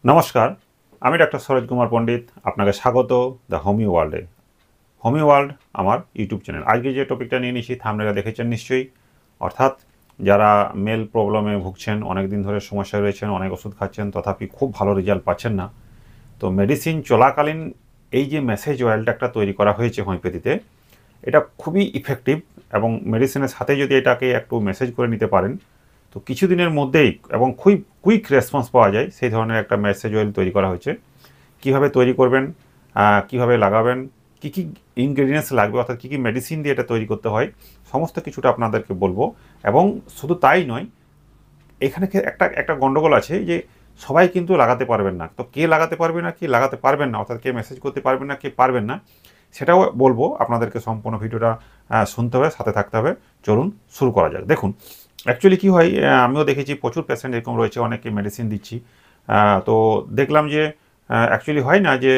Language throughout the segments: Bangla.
নমস্কার, আমি ডাক্তার সরোজ কুমার পণ্ডিত। আপনাকে স্বাগত দ্য হোমিও ওয়ার্ল্ডে। হোমিও ওয়ার্ল্ড আমার ইউটিউব চ্যানেল। আজকে যে টপিকটা নিয়ে নিয়েছি থাম্বনেলে দেখেছেন নিশ্চয়ই, অর্থাৎ যারা মেল প্রবলেমে ভুগছেন, অনেক দিন ধরে সমস্যায় রয়েছেন, অনেক ওষুধ খাচ্ছেন, তথাপি খুব ভালো রেজাল্ট পাচ্ছেন না। তো মেডিসিন চলাকালীন এই যে মেসেজ অয়েলটা একটা তৈরি করা হয়েছে হোমিওপ্যাথিতে, এটা খুবই ইফেক্টিভ এবং মেডিসিনের সাথে যদি এটাকে একটু মেসেজ করে নিতে পারেন তো কিছুদিনের মধ্যেই এবং খুবই কুইক রেসপন্স পাওয়া যায়। সেই ধরনের একটা মেসেজ অয়েল তৈরি করা হয়েছে। কীভাবে তৈরি করবেন, কীভাবে লাগাবেন, কী কী ইনগ্রেডিয়েন্টস লাগবে, অর্থাৎ কী কী মেডিসিন দিয়ে এটা তৈরি করতে হয়, সমস্ত কিছুটা আপনাদেরকে বলবো। এবং শুধু তাই নয়, এখানে একটা একটা গণ্ডগোল আছে যে সবাই কিন্তু লাগাতে পারবেন না। তো কে লাগাতে পারবে না, কে লাগাতে পারবেন না, অর্থাৎ কে মেসেজ করতে পারবেন না, কে পারবেন না, সেটাও বলবো। আপনাদেরকে সম্পূর্ণ ভিডিওটা শুনতে হবে, সাথে থাকতে হবে। চলুন শুরু করা যাক। দেখুন, অ্যাকচুয়ালি কী হয়, আমিও দেখেছি প্রচুর পেশেন্ট এরকম রয়েছে, অনেকে মেডিসিন দিচ্ছি। তো দেখলাম যে অ্যাকচুয়ালি হয় না যে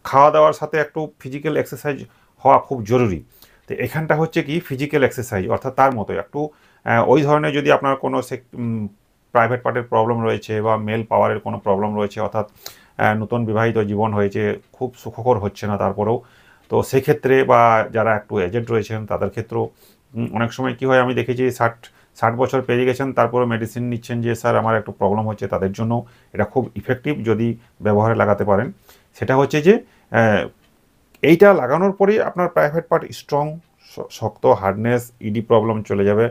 খাওয়া দাওয়ার সাথে একটু ফিজিক্যাল এক্সারসাইজ হওয়া খুব জরুরি। তো এখানটা হচ্ছে কি ফিজিক্যাল এক্সারসাইজ, অর্থাৎ তার মতো একটু ওই ধরনের যদি আপনার কোনো প্রাইভেট পার্টের প্রবলেম রয়েছে বা মেল পাওয়ারের কোনো প্রবলেম রয়েছে, অর্থাৎ নতুন বিবাহিত জীবন হয়েছে, খুব সুখকর হচ্ছে না তারপরেও, তো সেক্ষেত্রে বা যারা একটু এজেড রয়েছেন তাদের ক্ষেত্রেও অনেক সময় কী হয়, আমি দেখেছি 60 বছর পেরিয়ে গেছেন তারপরে মেডিসিন নিচ্ছেন যে স্যার আমার একটু প্রবলেম হচ্ছে, তাদের জন্য এটা খুব ইফেক্টিভ যদি ব্যবহারে লাগাতে পারেন। সেটা হচ্ছে যে এইটা লাগানোর পরেই আপনার প্রাইভেট পার্ট স্ট্রং, শক্ত, হার্ডনেস, ইডি প্রবলেম চলে যাবে।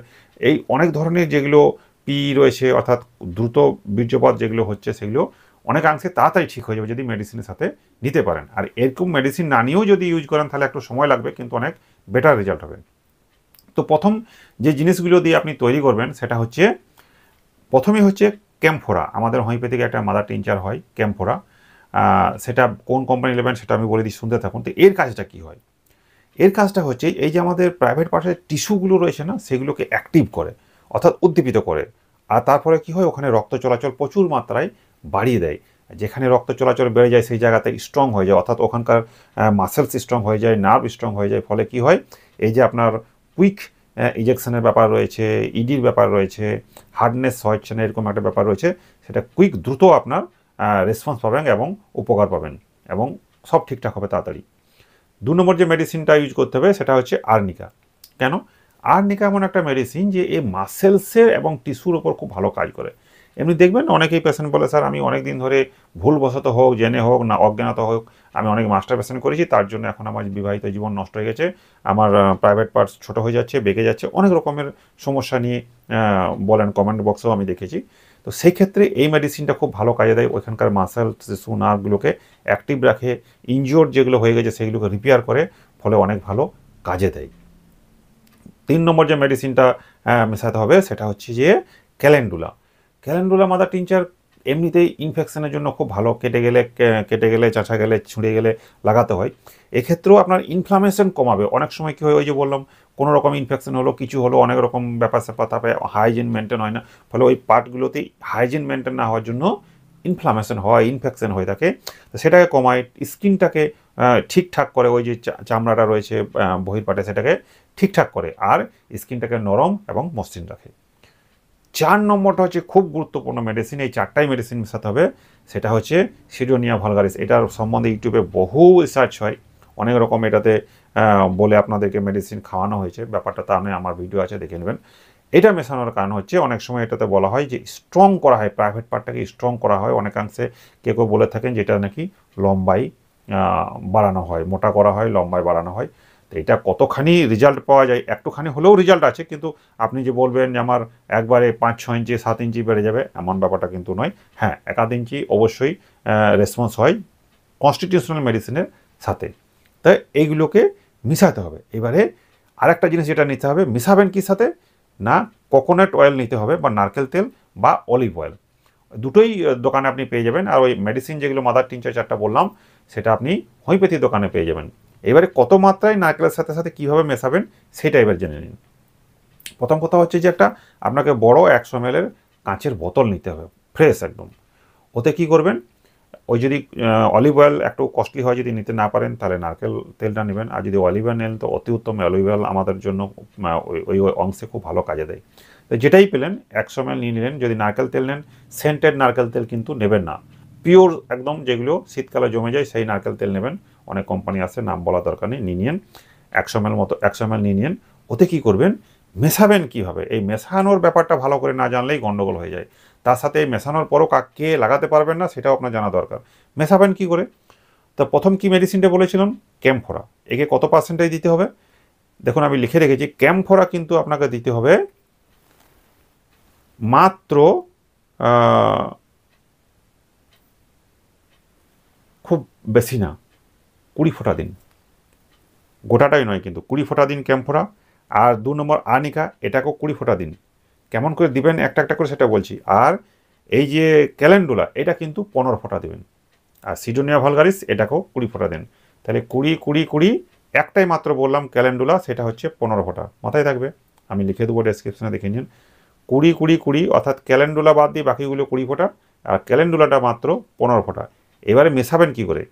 এই অনেক ধরনের যেগুলো পি রয়েছে, অর্থাৎ দ্রুত বীর্যপাত যেগুলো হচ্ছে, সেগুলো অনেকাংশে তাড়াতাড়ি ঠিক হয়ে যাবে যদি মেডিসিনের সাথে নিতে পারেন। আর এরকম মেডিসিন না নিয়েও যদি ইউজ করেন তাহলে একটু সময় লাগবে, কিন্তু অনেক বেটার রেজাল্ট হবে। তো প্রথম যে জিনিসগুলো দিয়ে আপনি তৈরি করবেন সেটা হচ্ছে, প্রথমে হচ্ছে ক্যাম্ফোরা। আমাদের হোমিওপ্যাথিক একটা মাদার টিনচার হয় ক্যাম্ফোরা, সেটা কোন কোম্পানি নেবেন সেটা আমি বলে দিই, শুনতে থাকুন। তো এর কাজটা কী হয়, এর কাজটা হচ্ছে এই যে আমাদের প্রাইভেট পার্টের টিস্যুগুলো রয়েছে না, সেগুলোকে অ্যাক্টিভ করে, অর্থাৎ উদ্দীপিত করে। আর তারপরে কী হয়, ওখানে রক্ত চলাচল প্রচুর মাত্রায় বাড়িয়ে দেয়। যেখানে রক্ত চলাচল বেড়ে যায় সেই জায়গাতে স্ট্রং হয়ে যায়, অর্থাৎ ওখানকার মাসেলস স্ট্রং হয়ে যায়, নার্ভ স্ট্রং হয়ে যায়। ফলে কী হয়, এই যে আপনার কুইক ইজেকশনের ব্যাপার রয়েছে, ইডির ব্যাপার রয়েছে, হার্ডনেস হচ্ছে না এরকম একটা ব্যাপার রয়েছে, সেটা কুইক দ্রুত আপনার রেসপন্স পাবেন এবং উপকার পাবেন এবং সব ঠিকঠাক হবে তাড়াতাড়ি। 2 নম্বর যে মেডিসিনটা ইউজ করতে হবে সেটা হচ্ছে আর্নিকা। কেন? আর্নিকা এমন একটা মেডিসিন যে এই মাসেলসের এবং টিস্যুর ওপর খুব ভালো কাজ করে। এমনি দেখবেন অনেকেই পেশেন্ট বলে, স্যার আমি অনেক দিন ধরে ভুলবশত হোক, জেনে হোক না অজ্ঞানত হোক, আমি অনেক মাস্টারবেশন করেছি, তার জন্য এখন আমার বিবাহিত জীবন নষ্ট হয়ে গেছে, আমার প্রাইভেট পার্টস ছোটো হয়ে যাচ্ছে, বেঁকে যাচ্ছে, অনেক রকমের সমস্যা নিয়ে বলেন, কমেন্ট বক্সেও আমি দেখেছি। তো সেই ক্ষেত্রে এই মেডিসিনটা খুব ভালো কাজে দেয়, ওইখানকার মাসেল টিস্যু নার্ভগুলোকে অ্যাক্টিভ রাখে, ইনজিওর্ড যেগুলো হয়ে গেছে সেগুলোকে রিপেয়ার করে, ফলে অনেক ভালো কাজে দেয়। 3 নম্বর যে মেডিসিনটা মেশাতে হবে সেটা হচ্ছে যে ক্যালেন্ডুলা। ক্যালেন্ডুলা মাদার টিনচার এমনিতেই ইনফেকশনের জন্য খুব ভালো, কেটে গেলে, চাঁচা গেলে, ছুঁড়ে গেলে লাগাতে হয়। এক্ষেত্রেও আপনার ইনফ্লামেশন কমাবে। অনেক সময় কী হয়, ওই যে বললাম কোনো রকম ইনফেকশন হলো, কিছু হলো, অনেক রকম ব্যাপার-স্যাপার, তারপরে হাইজিন মেনটেন হয় না, ফলে ওই পার্টগুলোতেই হাইজিন মেনটেন না হওয়ার জন্য ইনফ্লামেশন হয়, ইনফেকশন হয়ে থাকে। তো সেটাকে কমায়, স্কিনটাকে ঠিকঠাক করে, ওই যে চামড়াটা রয়েছে বহির্পাটে সেটাকে ঠিকঠাক করে, আর স্কিনটাকে নরম এবং মসৃণ রাখে। 4 নম্বরটা হচ্ছে খুব গুরুত্বপূর্ণ মেডিসিন, এই 4টাই মেডিসিন মেশাতে হবে। সেটা হচ্ছে সিডোনিয়া ভালগারিস। এটার সম্বন্ধে ইউটিউবে বহু রিসার্চ হয়, অনেক রকম এটাতে বলে আপনাদেরকে মেডিসিন খাওয়ানো হয়েছে। ব্যাপারটা তা নয়, আমার ভিডিও আছে, দেখে নেবেন। এটা মেশানোর কারণ হচ্ছে অনেক সময় এটাতে বলা হয় যে স্ট্রং করা হয়, প্রাইভেট পার্টটাকে স্ট্রং করা হয়। অনেকাংশে কেউ বলে থাকেন যেটা নাকি লম্বাই বাড়ানো হয়, মোটা করা হয়, লম্বায় বাড়ানো হয়। তো এটা কতখানি রেজাল্ট পাওয়া যায়, একটুখানি হলেও রেজাল্ট আছে, কিন্তু আপনি যে বলবেন যে আমার একবারে 5-6 ইঞ্চি 7 ইঞ্চি বেড়ে যাবে, এমন ব্যাপারটা কিন্তু নয়। হ্যাঁ, 1/2 ইঞ্চি অবশ্যই রেসপন্স হয় কনস্টিটিউশনাল মেডিসিনের সাথে। তাই এইগুলোকে মিশাতে হবে। এবারে আরেকটা জিনিস যেটা নিতে হবে, মিশাবেন কি সাথে না, কোকোনাট অয়েল নিতে হবে, বা নারকেল তেল বা অলিভ অয়েল, দুটোই দোকানে আপনি পেয়ে যাবেন। আর ওই মেডিসিন যেগুলো মাদার টিনচার 4টা বললাম সেটা আপনি হোমিওপ্যাথি দোকানে পেয়ে যাবেন। এবারে কত মাত্রায় নারকেলের সাথে সাথে কীভাবে মেশাবেন সেটা এবার জেনে নিন। প্রথম কথা হচ্ছে যে আপনাকে বড় 100 ml কাঁচের বোতল নিতে হবে, ফ্রেশ একদম। ওতে কি করবেন, ওই যদি অলিভ অয়েল একটু কস্টলি হয়, যদি নিতে না পারেন তাহলে নারকেল তেলটা নেবেন, আর যদি অলিভ অয়েল নেন তো অতি উত্তম। অলিভ অয়েল আমাদের জন্য ওই অংশে খুব ভালো কাজে দেয়। তো যেটাই পেলেন 100 ml নিয়ে নিলেন। যদি নারকেল তেল নেন, সেন্টেড নারকেল তেল কিন্তু নেবেন না, পিওর একদম যেগুলো শীতকালে জমে যায় সেই নারকেল তেল নেবেন। অনেক কোম্পানি আছে, নাম বলা দরকার নেই। নিয়ে 100 ml মতো, 100 ml নিয়ে ওতে কী করবেন, মেশাবেন কীভাবে, এই মেশানোর ব্যাপারটা ভালো করে না জানলেই গণ্ডগোল হয়ে যায়। তার সাথে এই মেশানোর পরও কে লাগাতে পারবেন না সেটাও আপনার জানা দরকার। মেশাবেন কী করে? তো প্রথম কি মেডিসিনটা বলেছিলাম, ক্যাম্ফোরা। একে কত পার্সেন্টেজ দিতে হবে? দেখুন আমি লিখে রেখেছি, ক্যাম্ফোরা কিন্তু আপনাকে দিতে হবে মাত্র খুব বেশি না, 20 ফোঁটা দিন। গোটাটাই নয় কিন্তু 20 ফোঁটা দিন ক্যাম্ফোরা। আর 2 নম্বর আর্নিকা, এটাকেও 20 ফোঁটা দিন। কেমন করে দিবেন একটা একটা করে সেটা বলছি। আর এই যে ক্যালেন্ডুলা, এটা কিন্তু 15 ফোঁটা দেবেন। আর সিডোনিয়া ভালগারিস, এটাকেও 20 ফোঁটা দেন। তাহলে 20 20 20, একটাই মাত্র বললাম ক্যালেন্ডুলা, সেটা হচ্ছে 15 ফোঁটা। মাথায় থাকবে, আমি লিখে দেবো ডেসক্রিপশনে, দেখে নিন। 20 20 20, অর্থাৎ ক্যালেন্ডুলা বাদ দিয়ে বাকিগুলো 20 ফোঁটা, আর ক্যালেন্ডুলাটা মাত্র 15 ফোঁটা। এবারে মেশাবেন কী করে?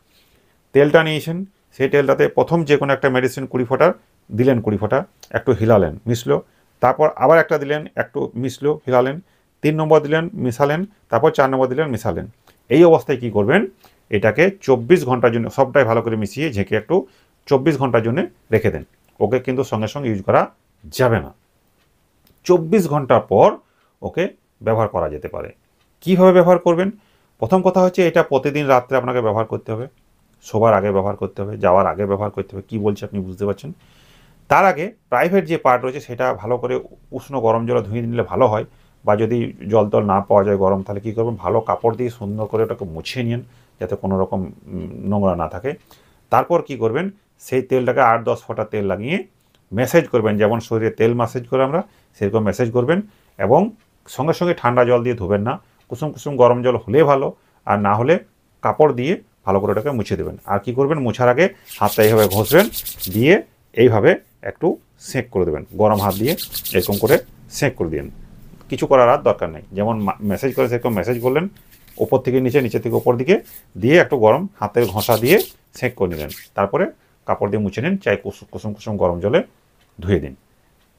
তেলটা নিয়েছেন, সেই তেলটাতে প্রথম যে কোনো একটা মেডিসিন 20 ফোঁটা দিলেন, 20 ফোঁটা একটু হিলালেন, মিশলো। তারপর আবার একটা দিলেন, একটু মিশলো, হিলালেন। 3 নম্বর দিলেন, মিশালেন। তারপর 4 নম্বর দিলেন, মিশালেন। এই অবস্থায় কী করবেন, এটাকে 24 ঘন্টার জন্য সবটাই ভালো করে মিশিয়ে ঝেঁকে একটু 24 ঘন্টার জন্য রেখে দেন। ওকে কিন্তু সঙ্গে সঙ্গে ইউজ করা যাবে না। 24 ঘন্টা পর ওকে ব্যবহার করা যেতে পারে। কীভাবে ব্যবহার করবেন? প্রথম কথা হচ্ছে, এটা প্রতিদিন রাত্রে আপনাকে ব্যবহার করতে হবে, শোবার আগে ব্যবহার করতে হবে, যাওয়ার আগে ব্যবহার করতে হবে। কী বলছি আপনি বুঝতে পারছেন? তার আগে প্রাইভেট যে পার্ট রয়েছে সেটা ভালো করে উষ্ণ গরম জলে ধুয়ে নিলে ভালো হয়। বা যদি জল টল না পাওয়া যায় গরম, তাহলে কী করবেন, ভালো কাপড় দিয়ে সুন্দর করে ওটাকে মুছিয়ে নিন, যাতে কোনো রকম নোংরা না থাকে। তারপর কি করবেন, সেই তেলটাকে 8-10 ফোঁটা তেল লাগিয়ে ম্যাসেজ করবেন, যেমন শরীরে তেল ম্যাসেজ করে আমরা, সেরকম ম্যাসেজ করবেন। এবং সঙ্গে সঙ্গে ঠান্ডা জল দিয়ে ধুবেন না, কুসুম কুসুম গরম জল হলে ভালো, আর না হলে কাপড় দিয়ে ভালো করে ওটাকে মুছে দেবেন। আর কি করবেন, মোছার আগে হাতটা এইভাবে ঘষবেন, দিয়ে এইভাবে একটু সেঁক করে দেবেন, গরম হাত দিয়ে এরকম করে সেঁক করে দিন। কিছু করার আর দরকার নেই, যেমন মেসেজ করে সেরকম মেসেজ করলেন, ওপর থেকে নিচে, নিচে থেকে ওপর দিকে দিয়ে একটু গরম হাতের ঘষা দিয়ে সেঁক করে নিলেন। তারপরে কাপড় দিয়ে মুছে নিন, চাই কুসুম কুসুম গরম জলে ধুয়ে দিন।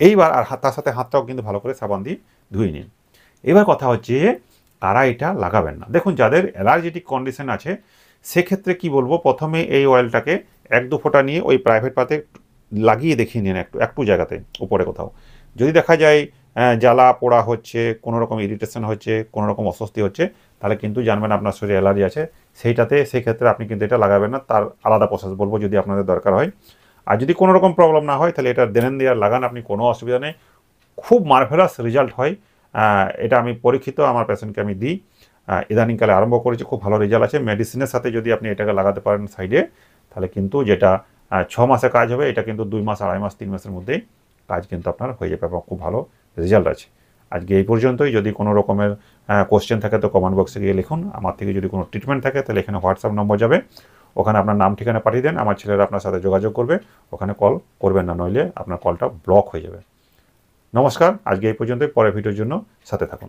এইবার আর তার সাথে হাতটাও কিন্তু ভালো করে সাবান দিয়ে ধুয়ে নিন। এবার কথা হচ্ছে, কারা এটা লাগাবেন না। দেখুন, যাদের অ্যালার্জেটিক কন্ডিশন আছে সেক্ষেত্রে কি বলবো, প্রথমে এই অয়েলটাকে 1-2 ফোঁটা নিয়ে ওই প্রাইভেট পাতে লাগিয়ে দেখিয়ে নিন, একটু জায়গাতে উপরে কোথাও। যদি দেখা যায় জ্বালা পোড়া হচ্ছে, কোনো রকম ইরিটেশন হচ্ছে, কোনো রকম অস্বস্তি হচ্ছে, তাহলে কিন্তু জানবেন আপনার শরীরে অ্যালার্জি আছে। সেক্ষেত্রে আপনি কিন্তু এটা লাগাবেন না, তার আলাদা প্রসেস বলবো যদি আপনাদের দরকার হয়। আর যদি কোনো রকম প্রবলেম না হয়, তাহলে এটা দেন দেওয়ার লাগান, আপনি কোনো অসুবিধা নেই, খুব মার্ভেলাস রেজাল্ট হয়। এটা আমি পরীক্ষিত, আমার পেশেন্টকে আমি দিই, ইদানিংকালে আরম্ভ করেছি, খুব ভালো রেজাল্ট আছে। মেডিসিনের সাথে যদি আপনি এটাকে লাগাতে পারেন সাইডে, তাহলে কিন্তু যেটা 6 মাসে কাজ হবে, এটা কিন্তু 2 মাস, 2.5 মাস, 3 মাসের মধ্যেই কাজ কিন্তু আপনার হয়ে যাবে, এবং খুব ভালো রেজাল্ট আছে। আজকে এই পর্যন্তই। যদি কোনো রকমের কোশ্চেন থাকে তো কমেন্ট বক্সে গিয়ে লিখুন। আমার থেকে যদি কোনো ট্রিটমেন্ট থাকে তাহলে এখানে হোয়াটসঅ্যাপ নম্বর যাবে, ওখানে আপনার নাম ঠিকানা পাঠিয়ে দেন, আমার ছেলেরা আপনার সাথে যোগাযোগ করবে। ওখানে কল করবেন না, নইলে আপনার কলটা ব্লক হয়ে যাবে। নমস্কার, আজকে এই পর্যন্তই। পরের ভিডিওর জন্য সাথে থাকুন।